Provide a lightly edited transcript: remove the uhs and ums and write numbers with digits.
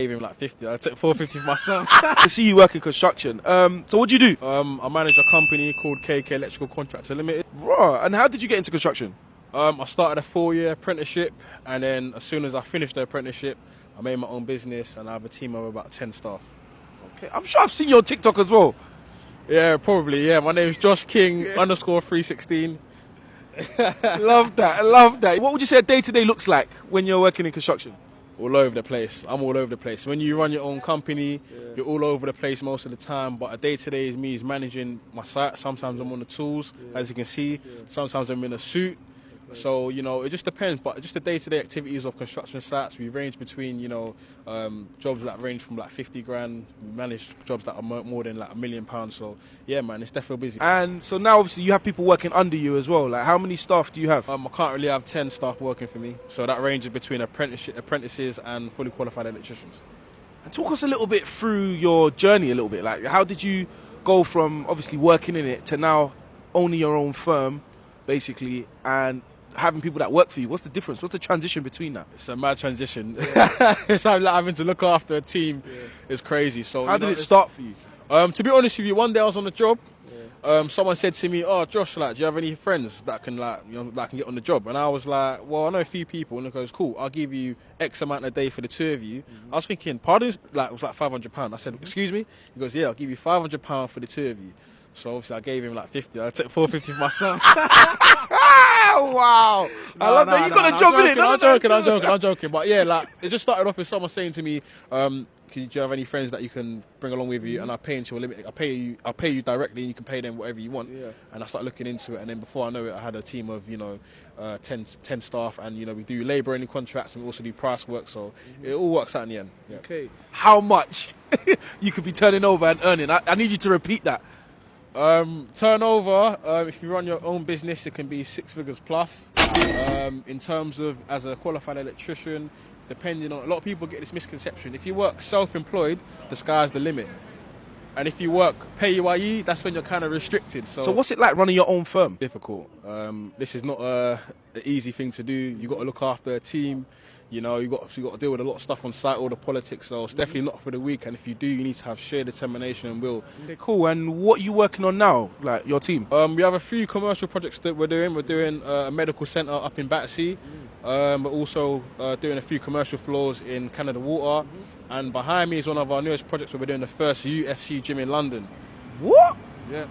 Gave him like 50. I took 450 for myself. I see you work in construction. So what do you do? I manage a company called KK Electrical Contractor Limited. Right. And how did you get into construction? I started a 4-year apprenticeship, and then as soon as I finished the apprenticeship, I made my own business, and I have a team of about 10 staff. Okay. I'm sure I've seen you on TikTok as well. Yeah, probably. Yeah, my name is Josh King _316. Love that. I love that. What would you say a day-to-day looks like when you're working in construction? All over the place. I'm all over the place. When you run your own company, you're all over the place most of the time. But a day-to-day is me managing my site. Sometimes I'm on the tools, as you can see. Sometimes I'm in a suit. So, you know, it just depends. But just the day-to-day activities of construction sites, we range between, you know, jobs that range from like 50 grand. We manage jobs that are more than like £1 million. So, yeah, man, it's definitely busy. And so now, obviously, you have people working under you as well. Like, how many staff do you have? I can't really have 10 staff working for me. So that ranges between apprentices and fully qualified electricians. And talk us a little bit through your journey a little bit. Like, how did you go from obviously working in it to now owning your own firm, basically, and having people that work for you? What's the difference? What's the transition between that? It's a mad transition. It's like having to look after a team. It's crazy. So how did it start for you? To be honest with you, one day I was on the job. Someone said to me, "Oh, Josh, like, do you have any friends that can that can get on the job?" And I was like, "Well, I know a few people." And he goes, "Cool, I'll give you X amount a day for the two of you." I was thinking, pardon? Like, it was like £500. I said, "Excuse me?" He goes, "Yeah, I'll give you £500 for the two of you." So obviously I gave him like 50. I took 450 for myself. Wow. I love that. You got a job in it. I'm joking. But yeah, like, it just started off with someone saying to me, do you have any friends that you can bring along with you? And I pay into a limit. I'll pay you directly, and you can pay them whatever you want. Yeah. And I started looking into it, and then before I know it, I had a team of 10 staff, and we do labour only contracts, and we also do price work. So it all works out in the end. Yeah. Okay. How much you could be turning over and earning? I need you to repeat that. Turnover, if you run your own business, it can be 6 figures plus. In terms of as a qualified electrician, depending on, a lot of people get this misconception. If you work self-employed, the sky's the limit. And if you work PAYE, that's when you're kind of restricted. So what's it like running your own firm? Difficult. This is not an easy thing to do. You've got to look after a team. You got to deal with a lot of stuff on site, all the politics. So it's definitely not for the weak. And if you do, you need to have sheer determination and will. Okay, cool. And what are you working on now, like your team? We have a few commercial projects that we're doing. We're doing a medical centre up in Battersea. We're also doing a few commercial floors in Canada Water. And behind me is one of our newest projects where we're doing the first UFC gym in London. What? Yeah.